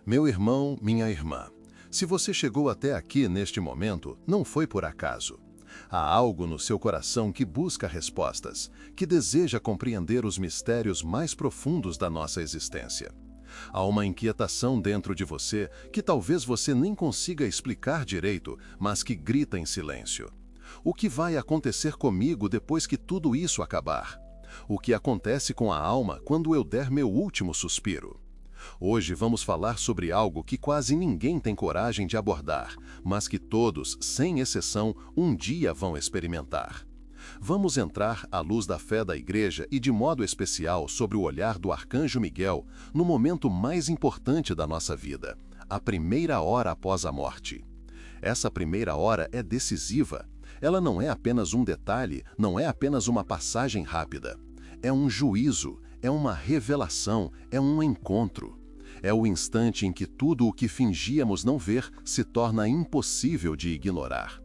Meu irmão, minha irmã, se você chegou até aqui neste momento, não foi por acaso. Há algo no seu coração que busca respostas, que deseja compreender os mistérios mais profundos da nossa existência. Há uma inquietação dentro de você que talvez você nem consiga explicar direito, mas que grita em silêncio. O que vai acontecer comigo depois que tudo isso acabar? O que acontece com a alma quando eu der meu último suspiro? Hoje vamos falar sobre algo que quase ninguém tem coragem de abordar, mas que todos, sem exceção, um dia vão experimentar. Vamos entrar à luz da fé da Igreja e de modo especial sobre o olhar do Arcanjo Miguel no momento mais importante da nossa vida, a primeira hora após a morte. Essa primeira hora é decisiva. Ela não é apenas um detalhe, não é apenas uma passagem rápida. É um juízo, é uma revelação, é um encontro. É o instante em que tudo o que fingíamos não ver se torna impossível de ignorar.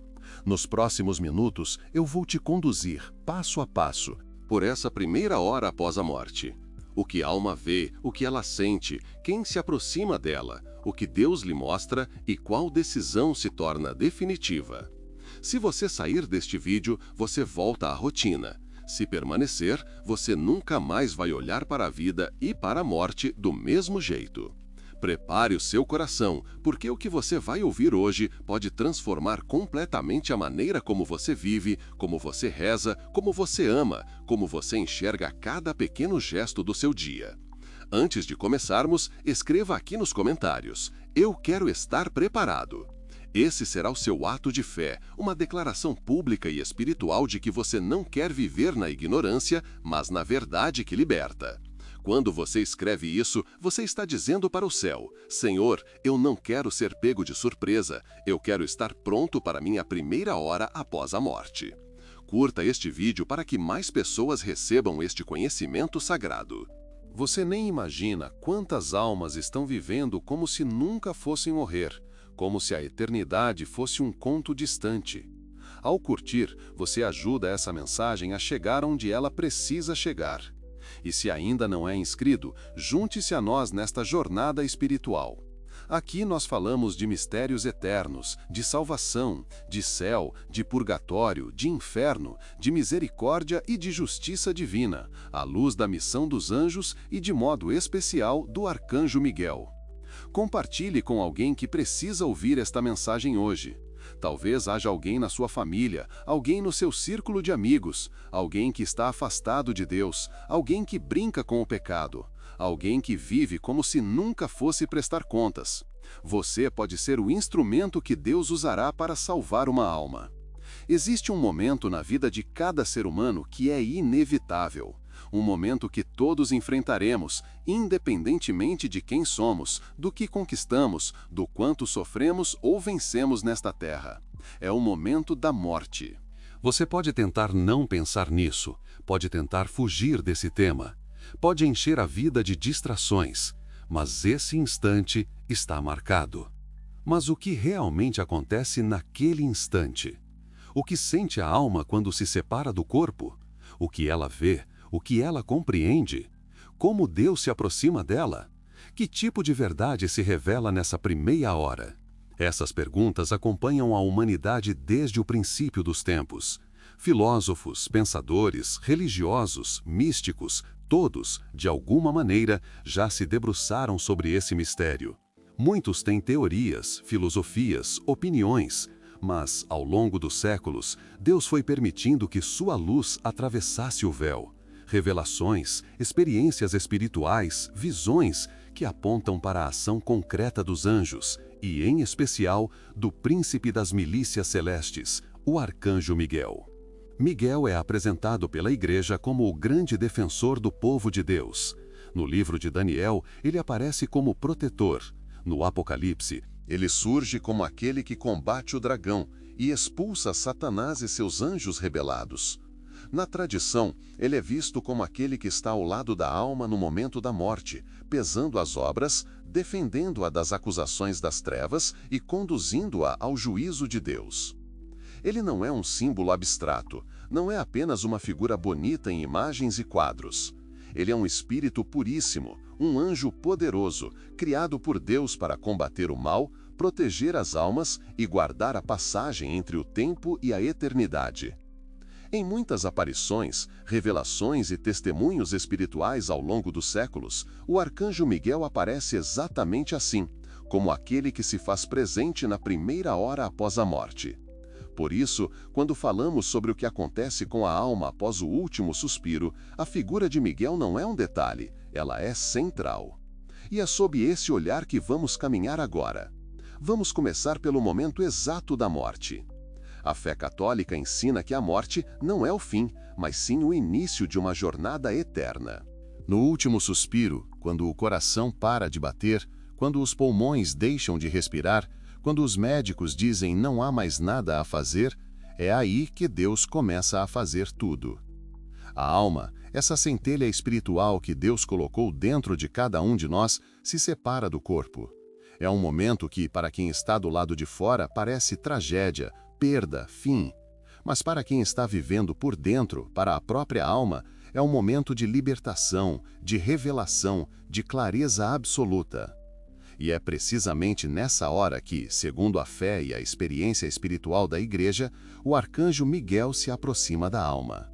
Nos próximos minutos, eu vou te conduzir, passo a passo, por essa primeira hora após a morte. O que a alma vê, o que ela sente, quem se aproxima dela, o que Deus lhe mostra e qual decisão se torna definitiva. Se você sair deste vídeo, você volta à rotina. Se permanecer, você nunca mais vai olhar para a vida e para a morte do mesmo jeito. Prepare o seu coração, porque o que você vai ouvir hoje pode transformar completamente a maneira como você vive, como você reza, como você ama, como você enxerga cada pequeno gesto do seu dia. Antes de começarmos, escreva aqui nos comentários: "Eu quero estar preparado". Esse será o seu ato de fé, uma declaração pública e espiritual de que você não quer viver na ignorância, mas na verdade que liberta. Quando você escreve isso, você está dizendo para o céu: "Senhor, eu não quero ser pego de surpresa, eu quero estar pronto para minha primeira hora após a morte". Curta este vídeo para que mais pessoas recebam este conhecimento sagrado. Você nem imagina quantas almas estão vivendo como se nunca fossem morrer, como se a eternidade fosse um conto distante. Ao curtir, você ajuda essa mensagem a chegar onde ela precisa chegar. E se ainda não é inscrito, junte-se a nós nesta jornada espiritual. Aqui nós falamos de mistérios eternos, de salvação, de céu, de purgatório, de inferno, de misericórdia e de justiça divina, à luz da missão dos anjos e de modo especial do Arcanjo Miguel. Compartilhe com alguém que precisa ouvir esta mensagem hoje. Talvez haja alguém na sua família, alguém no seu círculo de amigos, alguém que está afastado de Deus, alguém que brinca com o pecado, alguém que vive como se nunca fosse prestar contas. Você pode ser o instrumento que Deus usará para salvar uma alma. Existe um momento na vida de cada ser humano que é inevitável. Um momento que todos enfrentaremos, independentemente de quem somos, do que conquistamos, do quanto sofremos ou vencemos nesta terra. É o momento da morte. Você pode tentar não pensar nisso, pode tentar fugir desse tema, pode encher a vida de distrações, mas esse instante está marcado. Mas o que realmente acontece naquele instante? O que sente a alma quando se separa do corpo? O que ela vê? O que ela compreende? Como Deus se aproxima dela? Que tipo de verdade se revela nessa primeira hora? Essas perguntas acompanham a humanidade desde o princípio dos tempos. Filósofos, pensadores, religiosos, místicos, todos, de alguma maneira, já se debruçaram sobre esse mistério. Muitos têm teorias, filosofias, opiniões, mas, ao longo dos séculos, Deus foi permitindo que sua luz atravessasse o véu. Revelações, experiências espirituais, visões que apontam para a ação concreta dos anjos e, em especial, do príncipe das milícias celestes, o Arcanjo Miguel. Miguel é apresentado pela Igreja como o grande defensor do povo de Deus. No livro de Daniel, ele aparece como protetor. No Apocalipse, ele surge como aquele que combate o dragão e expulsa Satanás e seus anjos rebelados. Na tradição, ele é visto como aquele que está ao lado da alma no momento da morte, pesando as obras, defendendo-a das acusações das trevas e conduzindo-a ao juízo de Deus. Ele não é um símbolo abstrato, não é apenas uma figura bonita em imagens e quadros. Ele é um espírito puríssimo, um anjo poderoso, criado por Deus para combater o mal, proteger as almas e guardar a passagem entre o tempo e a eternidade. Em muitas aparições, revelações e testemunhos espirituais ao longo dos séculos, o arcanjo Miguel aparece exatamente assim, como aquele que se faz presente na primeira hora após a morte. Por isso, quando falamos sobre o que acontece com a alma após o último suspiro, a figura de Miguel não é um detalhe, ela é central. E é sob esse olhar que vamos caminhar agora. Vamos começar pelo momento exato da morte. A fé católica ensina que a morte não é o fim, mas sim o início de uma jornada eterna. No último suspiro, quando o coração para de bater, quando os pulmões deixam de respirar, quando os médicos dizem não há mais nada a fazer, é aí que Deus começa a fazer tudo. A alma, essa centelha espiritual que Deus colocou dentro de cada um de nós, se separa do corpo. É um momento que, para quem está do lado de fora, parece tragédia, perda, fim. Mas para quem está vivendo por dentro, para a própria alma, é um momento de libertação, de revelação, de clareza absoluta. E é precisamente nessa hora que, segundo a fé e a experiência espiritual da Igreja, o arcanjo Miguel se aproxima da alma.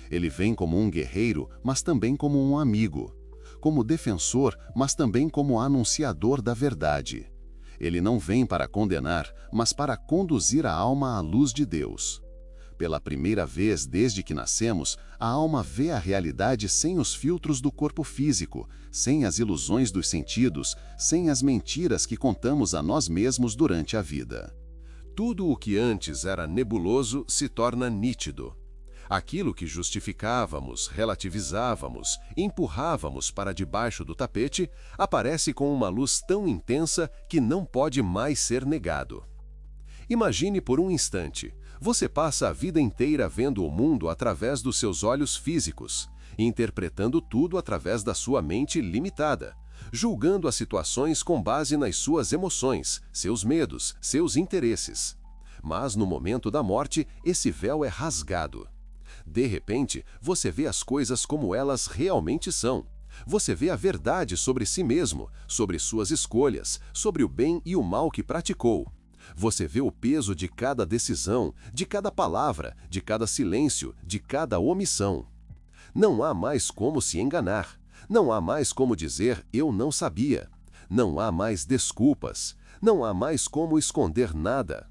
Ele vem como um guerreiro, mas também como um amigo. Como defensor, mas também como anunciador da verdade. Ele não vem para condenar, mas para conduzir a alma à luz de Deus. Pela primeira vez desde que nascemos, a alma vê a realidade sem os filtros do corpo físico, sem as ilusões dos sentidos, sem as mentiras que contamos a nós mesmos durante a vida. Tudo o que antes era nebuloso se torna nítido. Aquilo que justificávamos, relativizávamos, empurrávamos para debaixo do tapete, aparece com uma luz tão intensa que não pode mais ser negado. Imagine por um instante, você passa a vida inteira vendo o mundo através dos seus olhos físicos, interpretando tudo através da sua mente limitada, julgando as situações com base nas suas emoções, seus medos, seus interesses. Mas no momento da morte, esse véu é rasgado. De repente, você vê as coisas como elas realmente são. Você vê a verdade sobre si mesmo, sobre suas escolhas, sobre o bem e o mal que praticou. Você vê o peso de cada decisão, de cada palavra, de cada silêncio, de cada omissão. Não há mais como se enganar. Não há mais como dizer eu não sabia. Não há mais desculpas. Não há mais como esconder nada.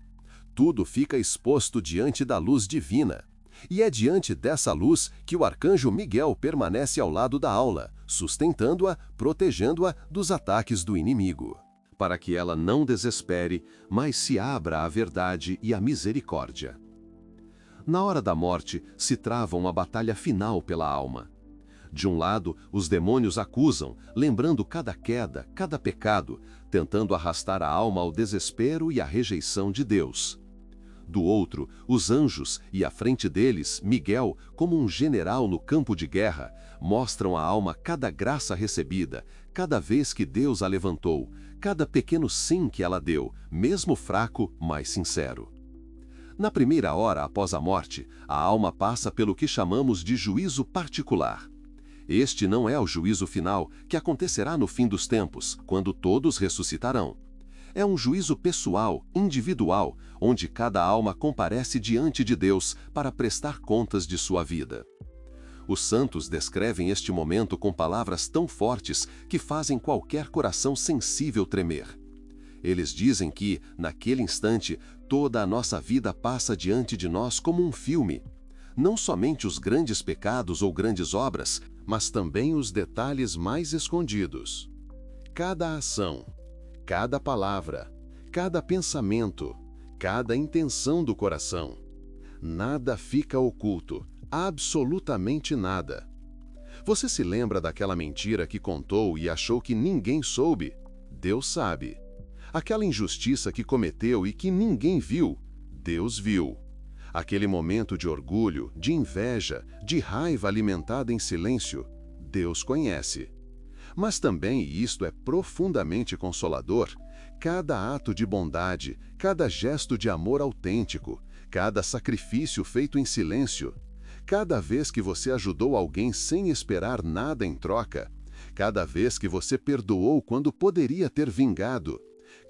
Tudo fica exposto diante da luz divina. E é diante dessa luz que o arcanjo Miguel permanece ao lado da aula, sustentando-a, protegendo-a dos ataques do inimigo, para que ela não desespere, mas se abra à verdade e à misericórdia. Na hora da morte, se trava uma batalha final pela alma. De um lado, os demônios acusam, lembrando cada queda, cada pecado, tentando arrastar a alma ao desespero e à rejeição de Deus. Do outro, os anjos, e à frente deles, Miguel, como um general no campo de guerra, mostram à alma cada graça recebida, cada vez que Deus a levantou, cada pequeno sim que ela deu, mesmo fraco, mas sincero. Na primeira hora após a morte, a alma passa pelo que chamamos de juízo particular. Este não é o juízo final, que acontecerá no fim dos tempos, quando todos ressuscitarão. É um juízo pessoal, individual, onde cada alma comparece diante de Deus para prestar contas de sua vida. Os santos descrevem este momento com palavras tão fortes que fazem qualquer coração sensível tremer. Eles dizem que, naquele instante, toda a nossa vida passa diante de nós como um filme. Não somente os grandes pecados ou grandes obras, mas também os detalhes mais escondidos. Cada ação, cada palavra, cada pensamento, cada intenção do coração. Nada fica oculto, absolutamente nada. Você se lembra daquela mentira que contou e achou que ninguém soube? Deus sabe. Aquela injustiça que cometeu e que ninguém viu? Deus viu. Aquele momento de orgulho, de inveja, de raiva alimentada em silêncio? Deus conhece. Mas também, e isto é profundamente consolador, cada ato de bondade, cada gesto de amor autêntico, cada sacrifício feito em silêncio, Cada vez que você ajudou alguém sem esperar nada em troca, cada vez que você perdoou quando poderia ter vingado,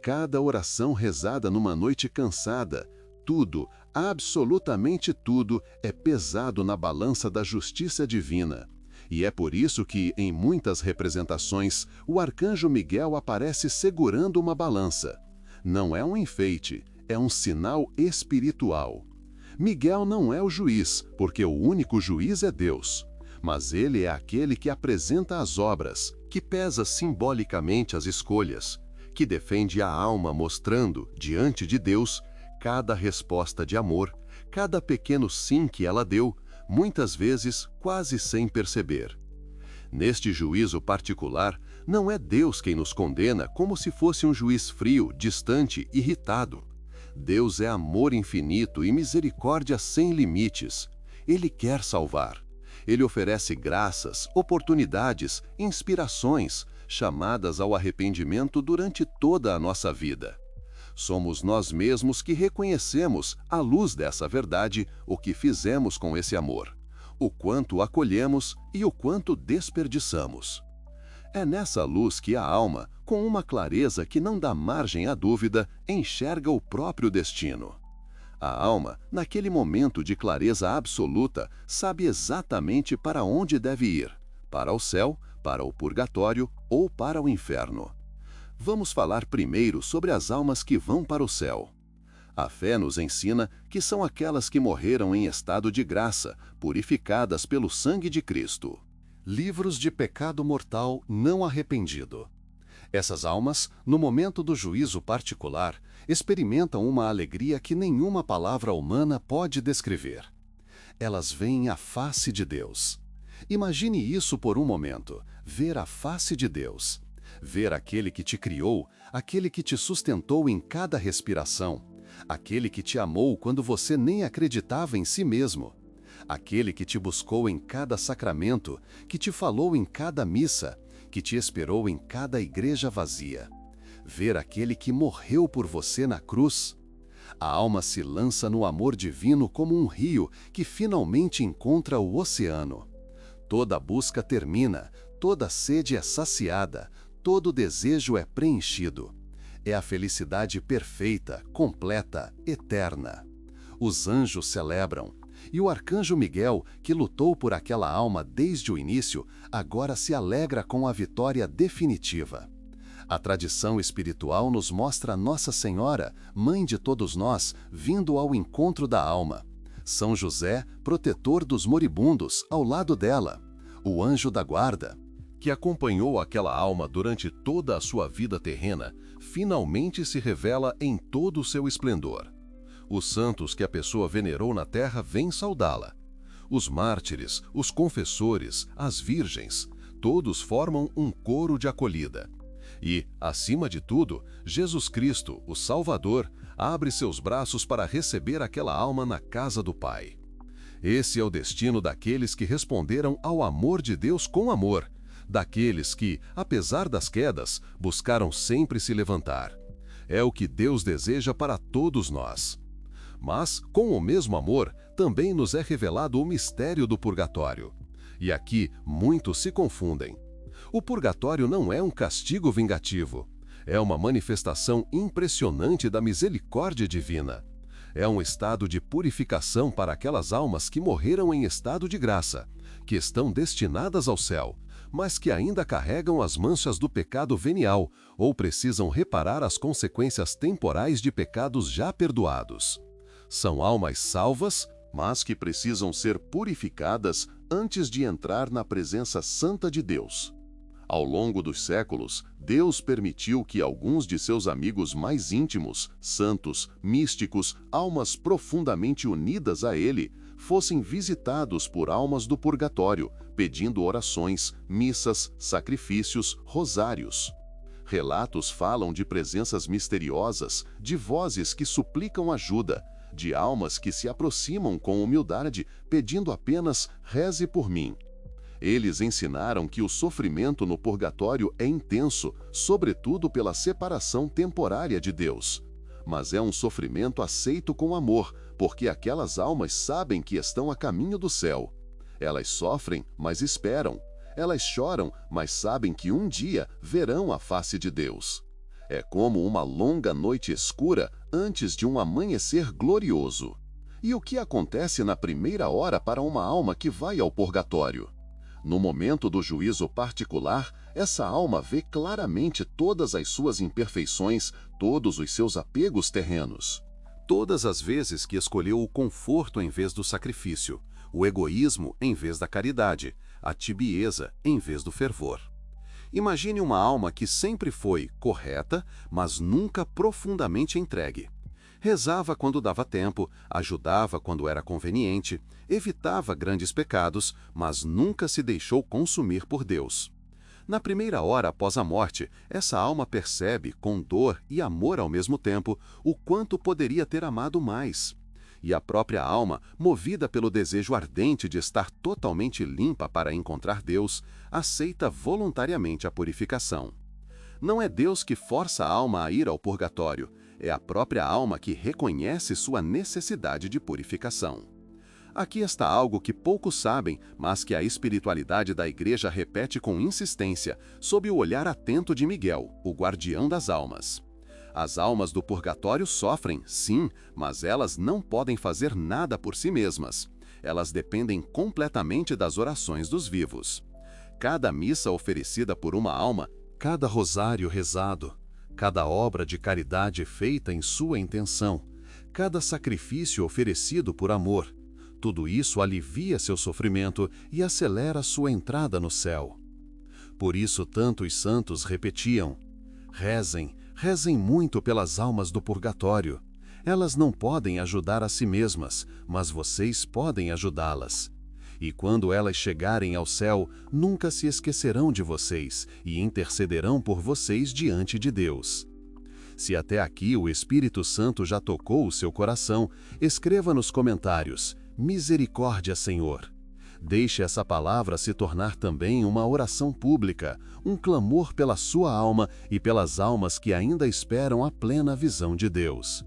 cada oração rezada numa noite cansada, tudo, absolutamente tudo, é pesado na balança da justiça divina. E é por isso que, em muitas representações, o arcanjo Miguel aparece segurando uma balança. Não é um enfeite, é um sinal espiritual. Miguel não é o juiz, porque o único juiz é Deus. Mas ele é aquele que apresenta as obras, que pesa simbolicamente as escolhas, que defende a alma mostrando, diante de Deus, cada resposta de amor, cada pequeno sim que ela deu, muitas vezes quase sem perceber. Neste juízo particular, não é Deus quem nos condena como se fosse um juiz frio, distante, irritado. Deus é amor infinito e misericórdia sem limites. Ele quer salvar. Ele oferece graças, oportunidades, inspirações, chamadas ao arrependimento durante toda a nossa vida. Somos nós mesmos que reconhecemos, à luz dessa verdade, o que fizemos com esse amor, o quanto acolhemos e o quanto desperdiçamos. É nessa luz que a alma, com uma clareza que não dá margem à dúvida, enxerga o próprio destino. A alma, naquele momento de clareza absoluta, sabe exatamente para onde deve ir: para o céu, para o purgatório ou para o inferno. Vamos falar primeiro sobre as almas que vão para o céu. A fé nos ensina que são aquelas que morreram em estado de graça, purificadas pelo sangue de Cristo. Livros de pecado mortal não arrependido. Essas almas, no momento do juízo particular, experimentam uma alegria que nenhuma palavra humana pode descrever. Elas veem a face de Deus. Imagine isso por um momento, ver a face de Deus. Ver aquele que te criou, aquele que te sustentou em cada respiração, aquele que te amou quando você nem acreditava em si mesmo, aquele que te buscou em cada sacramento, que te falou em cada missa, que te esperou em cada igreja vazia. Ver aquele que morreu por você na cruz. A alma se lança no amor divino como um rio que finalmente encontra o oceano. Toda busca termina, toda sede é saciada, todo desejo é preenchido. É a felicidade perfeita, completa, eterna. Os anjos celebram. E o arcanjo Miguel, que lutou por aquela alma desde o início, agora se alegra com a vitória definitiva. A tradição espiritual nos mostra Nossa Senhora, mãe de todos nós, vindo ao encontro da alma. São José, protetor dos moribundos, ao lado dela. O anjo da guarda, que acompanhou aquela alma durante toda a sua vida terrena, finalmente se revela em todo o seu esplendor. Os santos que a pessoa venerou na terra vêm saudá-la. Os mártires, os confessores, as virgens, todos formam um coro de acolhida. E, acima de tudo, Jesus Cristo, o Salvador, abre seus braços para receber aquela alma na casa do Pai. Esse é o destino daqueles que responderam ao amor de Deus com amor, daqueles que, apesar das quedas, buscaram sempre se levantar. É o que Deus deseja para todos nós. Mas, com o mesmo amor, também nos é revelado o mistério do purgatório. E aqui muitos se confundem. O purgatório não é um castigo vingativo. É uma manifestação impressionante da misericórdia divina. É um estado de purificação para aquelas almas que morreram em estado de graça, que estão destinadas ao céu, mas que ainda carregam as manchas do pecado venial ou precisam reparar as consequências temporais de pecados já perdoados. São almas salvas, mas que precisam ser purificadas antes de entrar na presença santa de Deus. Ao longo dos séculos, Deus permitiu que alguns de seus amigos mais íntimos, santos, místicos, almas profundamente unidas a Ele, fossem visitados por almas do purgatório, pedindo orações, missas, sacrifícios, rosários. Relatos falam de presenças misteriosas, de vozes que suplicam ajuda, de almas que se aproximam com humildade, pedindo apenas "reze por mim". Eles ensinaram que o sofrimento no purgatório é intenso, sobretudo pela separação temporária de Deus. mas é um sofrimento aceito com amor, porque aquelas almas sabem que estão a caminho do céu. Elas sofrem, mas esperam. Elas choram, mas sabem que um dia verão a face de Deus. É como uma longa noite escura antes de um amanhecer glorioso. E o que acontece na primeira hora para uma alma que vai ao purgatório? No momento do juízo particular, essa alma vê claramente todas as suas imperfeições, todos os seus apegos terrenos. Todas as vezes que escolheu o conforto em vez do sacrifício, o egoísmo em vez da caridade, a tibieza em vez do fervor. Imagine uma alma que sempre foi correta, mas nunca profundamente entregue. Rezava quando dava tempo, ajudava quando era conveniente, evitava grandes pecados, mas nunca se deixou consumir por Deus. Na primeira hora após a morte, essa alma percebe, com dor e amor ao mesmo tempo, o quanto poderia ter amado mais. E a própria alma, movida pelo desejo ardente de estar totalmente limpa para encontrar Deus, aceita voluntariamente a purificação. Não é Deus que força a alma a ir ao purgatório, é a própria alma que reconhece sua necessidade de purificação. Aqui está algo que poucos sabem, mas que a espiritualidade da Igreja repete com insistência, sob o olhar atento de Miguel, o guardião das almas. As almas do purgatório sofrem, sim, mas elas não podem fazer nada por si mesmas. Elas dependem completamente das orações dos vivos. Cada missa oferecida por uma alma, cada rosário rezado, cada obra de caridade feita em sua intenção, cada sacrifício oferecido por amor, tudo isso alivia seu sofrimento e acelera sua entrada no céu. Por isso tantos santos repetiam: rezem, rezem muito pelas almas do purgatório. Elas não podem ajudar a si mesmas, mas vocês podem ajudá-las. E quando elas chegarem ao céu, nunca se esquecerão de vocês e intercederão por vocês diante de Deus. Se até aqui o Espírito Santo já tocou o seu coração, escreva nos comentários: misericórdia, Senhor. Deixe essa palavra se tornar também uma oração pública, um clamor pela sua alma e pelas almas que ainda esperam a plena visão de Deus.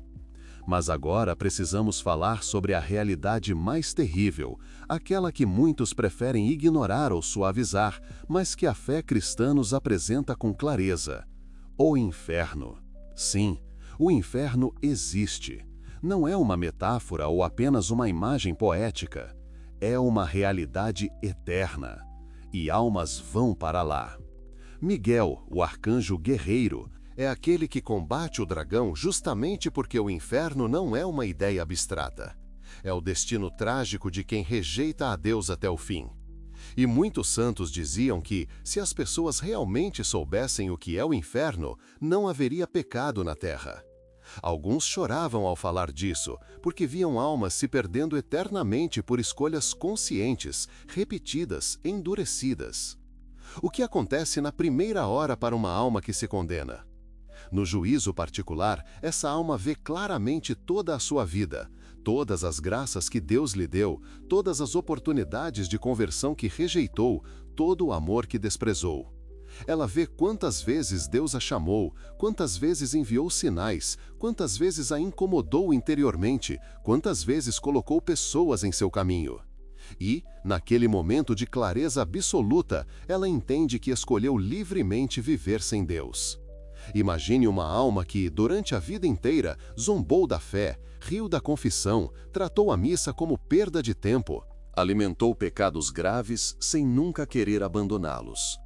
Mas agora precisamos falar sobre a realidade mais terrível, aquela que muitos preferem ignorar ou suavizar, mas que a fé cristã nos apresenta com clareza: o inferno. Sim, o inferno existe. Não é uma metáfora ou apenas uma imagem poética. É uma realidade eterna. E almas vão para lá. Miguel, o arcanjo guerreiro, é aquele que combate o dragão justamente porque o inferno não é uma ideia abstrata. É o destino trágico de quem rejeita a Deus até o fim. E muitos santos diziam que, se as pessoas realmente soubessem o que é o inferno, não haveria pecado na terra. Alguns choravam ao falar disso, porque viam almas se perdendo eternamente por escolhas conscientes, repetidas, endurecidas. O que acontece na primeira hora para uma alma que se condena? No juízo particular, essa alma vê claramente toda a sua vida, todas as graças que Deus lhe deu, todas as oportunidades de conversão que rejeitou, todo o amor que desprezou. Ela vê quantas vezes Deus a chamou, quantas vezes enviou sinais, quantas vezes a incomodou interiormente, quantas vezes colocou pessoas em seu caminho. E, naquele momento de clareza absoluta, ela entende que escolheu livremente viver sem Deus. Imagine uma alma que, durante a vida inteira, zombou da fé, riu da confissão, tratou a missa como perda de tempo, alimentou pecados graves sem nunca querer abandoná-los.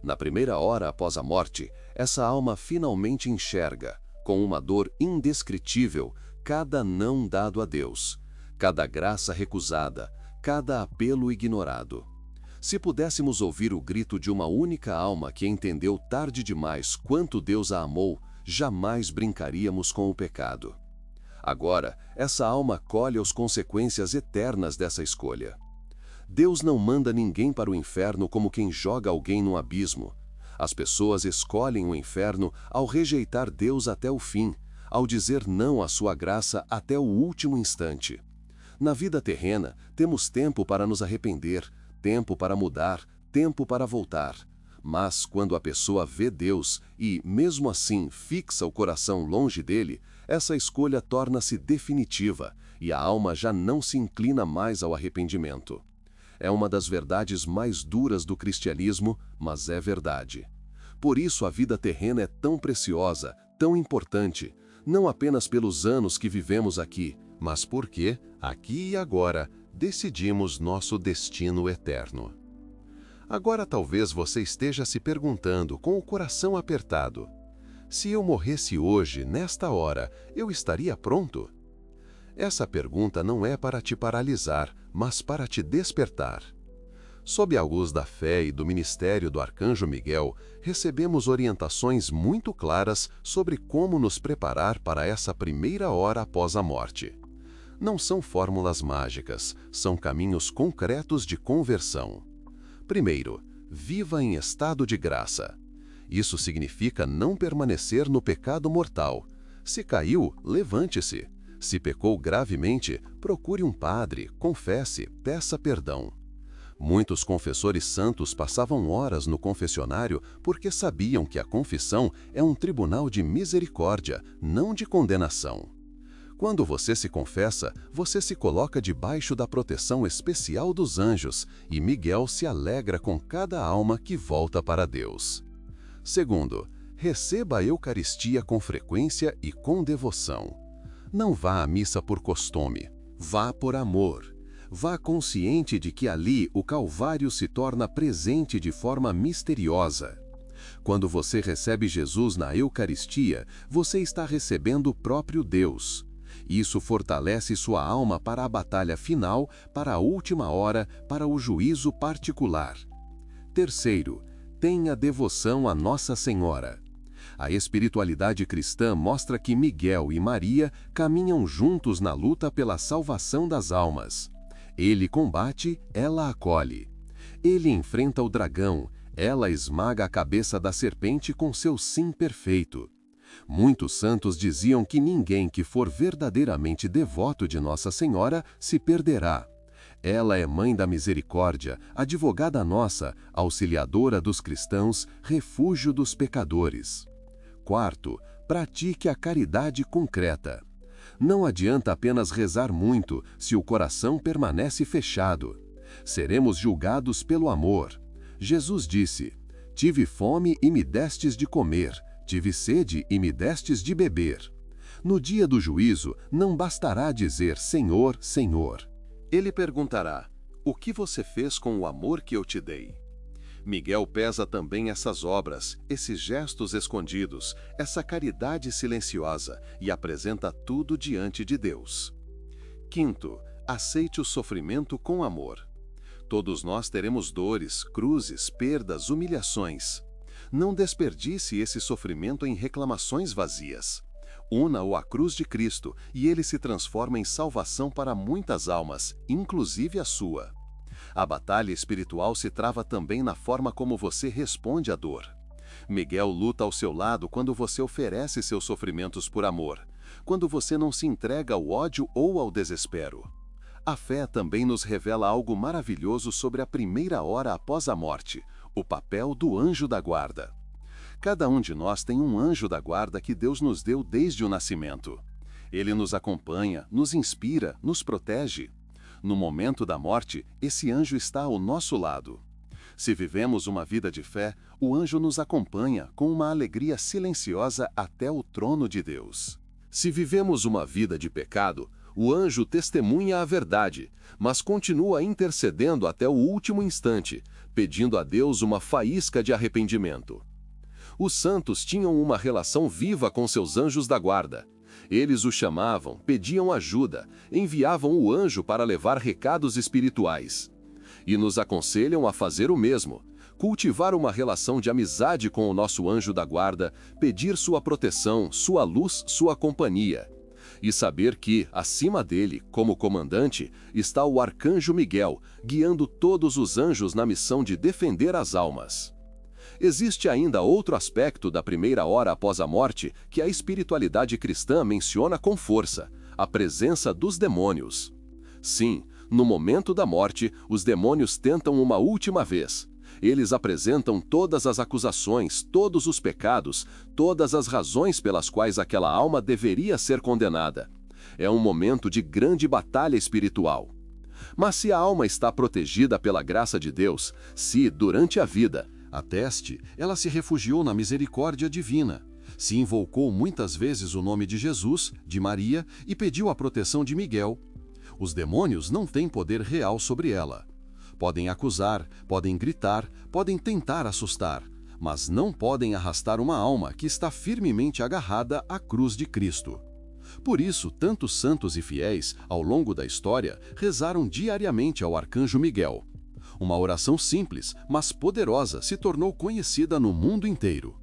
Na primeira hora após a morte, essa alma finalmente enxerga, com uma dor indescritível, cada não dado a Deus, cada graça recusada, cada apelo ignorado. Se pudéssemos ouvir o grito de uma única alma que entendeu tarde demais quanto Deus a amou, jamais brincaríamos com o pecado. Agora, essa alma colhe as consequências eternas dessa escolha. Deus não manda ninguém para o inferno como quem joga alguém no abismo. As pessoas escolhem o inferno ao rejeitar Deus até o fim, ao dizer não à sua graça até o último instante. Na vida terrena, temos tempo para nos arrepender, tempo para mudar, tempo para voltar. Mas quando a pessoa vê Deus e, mesmo assim, fixa o coração longe dele, essa escolha torna-se definitiva e a alma já não se inclina mais ao arrependimento. É uma das verdades mais duras do cristianismo, mas é verdade. Por isso a vida terrena é tão preciosa, tão importante, não apenas pelos anos que vivemos aqui, mas porque, aqui e agora, decidimos nosso destino eterno. Agora talvez você esteja se perguntando com o coração apertado: se eu morresse hoje, nesta hora, eu estaria pronto? Essa pergunta não é para te paralisar, mas para te despertar. Sob a luz da fé e do ministério do Arcanjo Miguel, recebemos orientações muito claras sobre como nos preparar para essa primeira hora após a morte. Não são fórmulas mágicas, são caminhos concretos de conversão. Primeiro, viva em estado de graça. Isso significa não permanecer no pecado mortal. Se caiu, levante-se. Se pecou gravemente, procure um padre, confesse, peça perdão. Muitos confessores santos passavam horas no confessionário porque sabiam que a confissão é um tribunal de misericórdia, não de condenação. Quando você se confessa, você se coloca debaixo da proteção especial dos anjos e Miguel se alegra com cada alma que volta para Deus. Segundo, receba a Eucaristia com frequência e com devoção. Não vá à missa por costume, vá por amor. Vá consciente de que ali o Calvário se torna presente de forma misteriosa. Quando você recebe Jesus na Eucaristia, você está recebendo o próprio Deus. Isso fortalece sua alma para a batalha final, para a última hora, para o juízo particular. Terceiro, tenha devoção a Nossa Senhora. A espiritualidade cristã mostra que Miguel e Maria caminham juntos na luta pela salvação das almas. Ele combate, ela acolhe. Ele enfrenta o dragão, ela esmaga a cabeça da serpente com seu sim perfeito. Muitos santos diziam que ninguém que for verdadeiramente devoto de Nossa Senhora se perderá. Ela é Mãe da Misericórdia, advogada nossa, auxiliadora dos cristãos, refúgio dos pecadores. Quarto, pratique a caridade concreta. Não adianta apenas rezar muito se o coração permanece fechado. Seremos julgados pelo amor. Jesus disse: "Tive fome e me destes de comer, tive sede e me destes de beber." No dia do juízo, não bastará dizer Senhor, Senhor. Ele perguntará: o que você fez com o amor que eu te dei? Miguel pesa também essas obras, esses gestos escondidos, essa caridade silenciosa e apresenta tudo diante de Deus. Quinto, aceite o sofrimento com amor. Todos nós teremos dores, cruzes, perdas, humilhações. Não desperdice esse sofrimento em reclamações vazias. Una-o à cruz de Cristo e ele se transforma em salvação para muitas almas, inclusive a sua. A batalha espiritual se trava também na forma como você responde à dor. Miguel luta ao seu lado quando você oferece seus sofrimentos por amor, quando você não se entrega ao ódio ou ao desespero. A fé também nos revela algo maravilhoso sobre a primeira hora após a morte, o papel do anjo da guarda. Cada um de nós tem um anjo da guarda que Deus nos deu desde o nascimento. Ele nos acompanha, nos inspira, nos protege. No momento da morte, esse anjo está ao nosso lado. Se vivemos uma vida de fé, o anjo nos acompanha com uma alegria silenciosa até o trono de Deus. Se vivemos uma vida de pecado, o anjo testemunha a verdade, mas continua intercedendo até o último instante, pedindo a Deus uma faísca de arrependimento. Os santos tinham uma relação viva com seus anjos da guarda. Eles o chamavam, pediam ajuda, enviavam o anjo para levar recados espirituais. E nos aconselham a fazer o mesmo, cultivar uma relação de amizade com o nosso anjo da guarda, pedir sua proteção, sua luz, sua companhia. E saber que, acima dele, como comandante, está o arcanjo Miguel, guiando todos os anjos na missão de defender as almas. Existe ainda outro aspecto da primeira hora após a morte que a espiritualidade cristã menciona com força: a presença dos demônios. Sim, no momento da morte, os demônios tentam uma última vez. Eles apresentam todas as acusações, todos os pecados, todas as razões pelas quais aquela alma deveria ser condenada. É um momento de grande batalha espiritual. Mas se a alma está protegida pela graça de Deus, se, durante a vida, ateste, ela se refugiou na misericórdia divina, se invocou muitas vezes o nome de Jesus, de Maria e pediu a proteção de Miguel, os demônios não têm poder real sobre ela. Podem acusar, podem gritar, podem tentar assustar, mas não podem arrastar uma alma que está firmemente agarrada à cruz de Cristo. Por isso, tantos santos e fiéis, ao longo da história, rezaram diariamente ao arcanjo Miguel. Uma oração simples, mas poderosa, se tornou conhecida no mundo inteiro.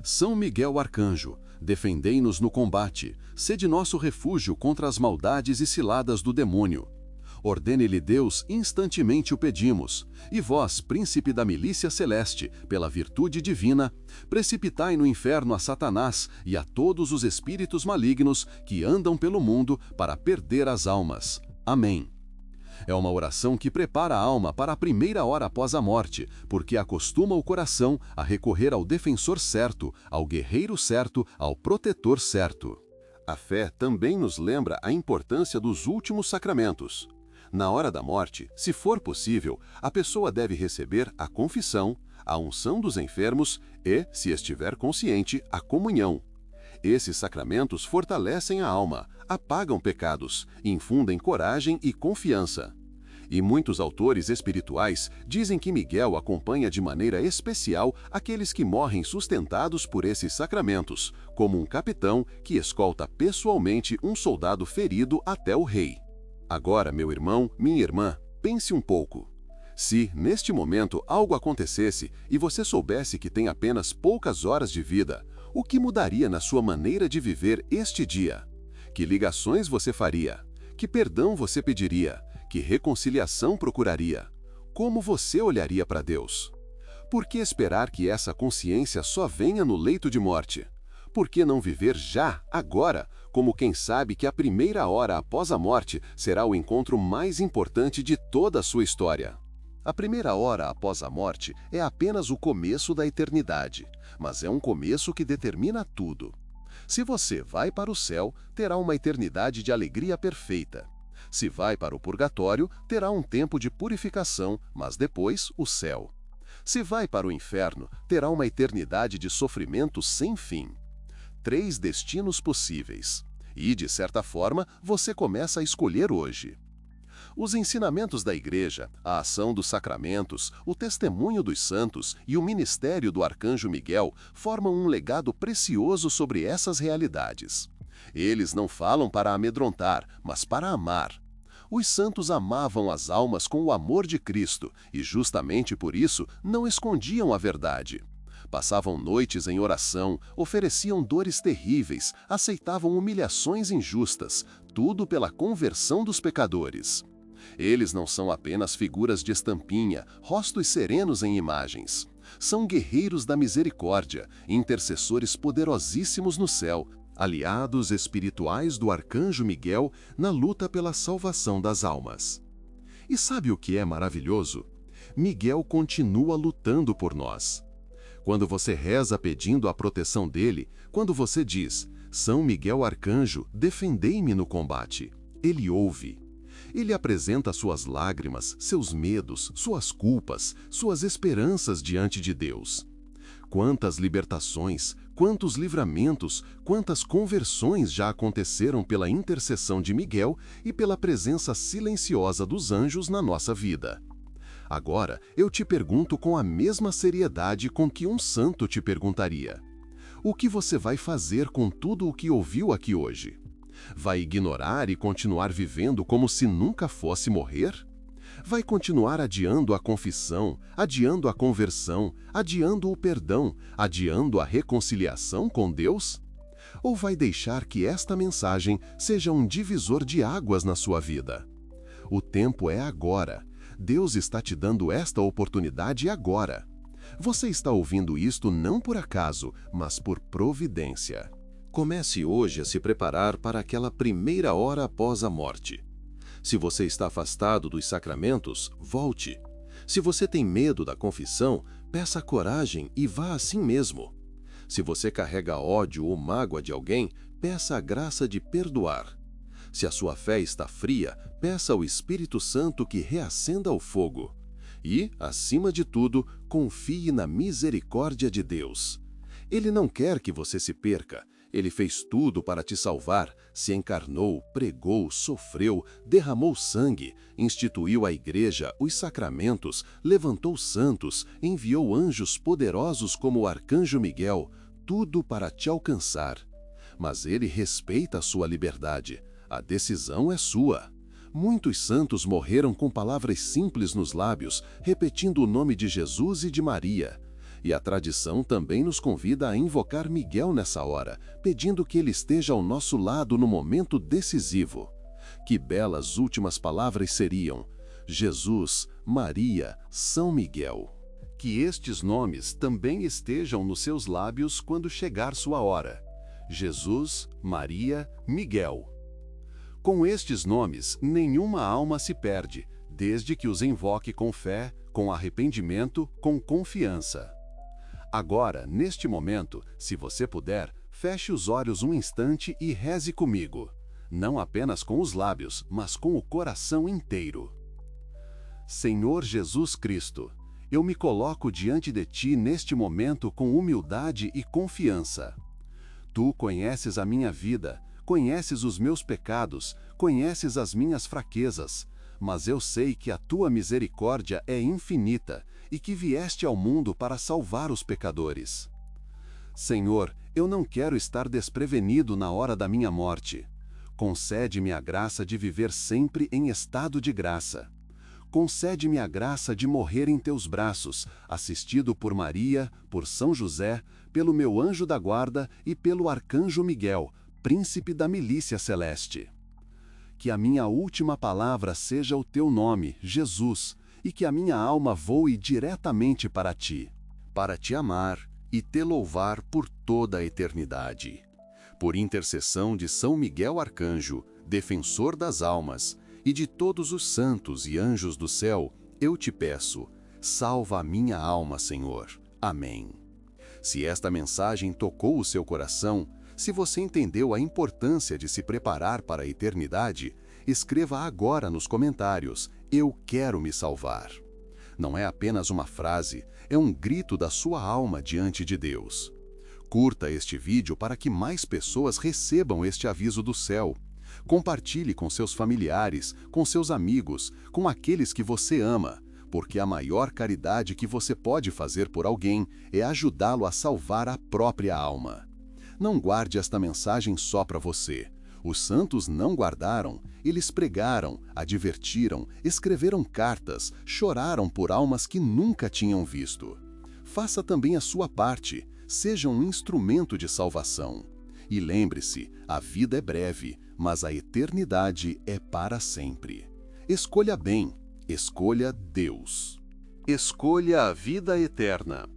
São Miguel Arcanjo, defendei-nos no combate, sede nosso refúgio contra as maldades e ciladas do demônio. Ordene-lhe Deus, instantemente o pedimos, e vós, príncipe da milícia celeste, pela virtude divina, precipitai no inferno a Satanás e a todos os espíritos malignos que andam pelo mundo para perder as almas. Amém. É uma oração que prepara a alma para a primeira hora após a morte, porque acostuma o coração a recorrer ao defensor certo, ao guerreiro certo, ao protetor certo. A fé também nos lembra a importância dos últimos sacramentos. Na hora da morte, se for possível, a pessoa deve receber a confissão, a unção dos enfermos e, se estiver consciente, a comunhão. Esses sacramentos fortalecem a alma, apagam pecados, infundem coragem e confiança. E muitos autores espirituais dizem que Miguel acompanha de maneira especial aqueles que morrem sustentados por esses sacramentos, como um capitão que escolta pessoalmente um soldado ferido até o rei. Agora, meu irmão, minha irmã, pense um pouco. Se, neste momento, algo acontecesse e você soubesse que tem apenas poucas horas de vida, o que mudaria na sua maneira de viver este dia? Que ligações você faria? Que perdão você pediria? Que reconciliação procuraria? Como você olharia para Deus? Por que esperar que essa consciência só venha no leito de morte? Por que não viver já, agora, como quem sabe que a primeira hora após a morte será o encontro mais importante de toda a sua história? A primeira hora após a morte é apenas o começo da eternidade, mas é um começo que determina tudo. Se você vai para o céu, terá uma eternidade de alegria perfeita. Se vai para o purgatório, terá um tempo de purificação, mas depois o céu. Se vai para o inferno, terá uma eternidade de sofrimento sem fim. 3 destinos possíveis. E, de certa forma, você começa a escolher hoje. Os ensinamentos da Igreja, a ação dos sacramentos, o testemunho dos santos e o ministério do Arcanjo Miguel formam um legado precioso sobre essas realidades. Eles não falam para amedrontar, mas para amar. Os santos amavam as almas com o amor de Cristo e, justamente por isso, não escondiam a verdade. Passavam noites em oração, ofereciam dores terríveis, aceitavam humilhações injustas, tudo pela conversão dos pecadores. Eles não são apenas figuras de estampinha, rostos serenos em imagens. São guerreiros da misericórdia, intercessores poderosíssimos no céu, aliados espirituais do Arcanjo Miguel na luta pela salvação das almas. E sabe o que é maravilhoso? Miguel continua lutando por nós. Quando você reza pedindo a proteção dele, quando você diz, São Miguel Arcanjo, defendei-me no combate, ele ouve. Ele apresenta suas lágrimas, seus medos, suas culpas, suas esperanças diante de Deus. Quantas libertações, quantos livramentos, quantas conversões já aconteceram pela intercessão de Miguel e pela presença silenciosa dos anjos na nossa vida. Agora, eu te pergunto com a mesma seriedade com que um santo te perguntaria. O que você vai fazer com tudo o que ouviu aqui hoje? Vai ignorar e continuar vivendo como se nunca fosse morrer? Vai continuar adiando a confissão, adiando a conversão, adiando o perdão, adiando a reconciliação com Deus? Ou vai deixar que esta mensagem seja um divisor de águas na sua vida? O tempo é agora. Deus está te dando esta oportunidade agora. Você está ouvindo isto não por acaso, mas por providência. Comece hoje a se preparar para aquela primeira hora após a morte. Se você está afastado dos sacramentos, volte. Se você tem medo da confissão, peça coragem e vá assim mesmo. Se você carrega ódio ou mágoa de alguém, peça a graça de perdoar. Se a sua fé está fria, peça ao Espírito Santo que reacenda o fogo. E, acima de tudo, confie na misericórdia de Deus. Ele não quer que você se perca. Ele fez tudo para te salvar, se encarnou, pregou, sofreu, derramou sangue, instituiu a igreja, os sacramentos, levantou santos, enviou anjos poderosos como o arcanjo Miguel, tudo para te alcançar. Mas ele respeita a sua liberdade. A decisão é sua. Muitos santos morreram com palavras simples nos lábios, repetindo o nome de Jesus e de Maria. E a tradição também nos convida a invocar Miguel nessa hora, pedindo que ele esteja ao nosso lado no momento decisivo. Que belas últimas palavras seriam: Jesus, Maria, São Miguel. Que estes nomes também estejam nos seus lábios quando chegar sua hora. Jesus, Maria, Miguel. Com estes nomes, nenhuma alma se perde, desde que os invoque com fé, com arrependimento, com confiança. Agora, neste momento, se você puder, feche os olhos um instante e reze comigo. Não apenas com os lábios, mas com o coração inteiro. Senhor Jesus Cristo, eu me coloco diante de Ti neste momento com humildade e confiança. Tu conheces a minha vida, conheces os meus pecados, conheces as minhas fraquezas, mas eu sei que a Tua misericórdia é infinita e que vieste ao mundo para salvar os pecadores. Senhor, eu não quero estar desprevenido na hora da minha morte. Concede-me a graça de viver sempre em estado de graça. Concede-me a graça de morrer em Teus braços, assistido por Maria, por São José, pelo meu anjo da guarda e pelo arcanjo Miguel, príncipe da milícia celeste. Que a minha última palavra seja o Teu nome, Jesus, e que a minha alma voe diretamente para Ti, para Te amar e Te louvar por toda a eternidade. Por intercessão de São Miguel Arcanjo, defensor das almas, e de todos os santos e anjos do céu, eu te peço, salva a minha alma, Senhor. Amém. Se esta mensagem tocou o seu coração, se você entendeu a importância de se preparar para a eternidade, escreva agora nos comentários: eu quero me salvar. Não é apenas uma frase, é um grito da sua alma diante de Deus. Curta este vídeo para que mais pessoas recebam este aviso do céu. Compartilhe com seus familiares, com seus amigos, com aqueles que você ama, porque a maior caridade que você pode fazer por alguém é ajudá-lo a salvar a própria alma. Não guarde esta mensagem só para você. Os santos não guardaram, eles pregaram, advertiram, escreveram cartas, choraram por almas que nunca tinham visto. Faça também a sua parte, seja um instrumento de salvação. E lembre-se, a vida é breve, mas a eternidade é para sempre. Escolha bem, escolha Deus. Escolha a vida eterna.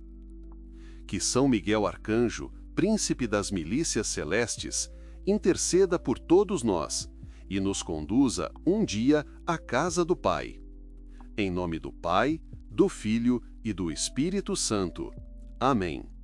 Que São Miguel Arcanjo, príncipe das milícias celestes, interceda por todos nós e nos conduza um dia à casa do Pai. Em nome do Pai, do Filho e do Espírito Santo. Amém.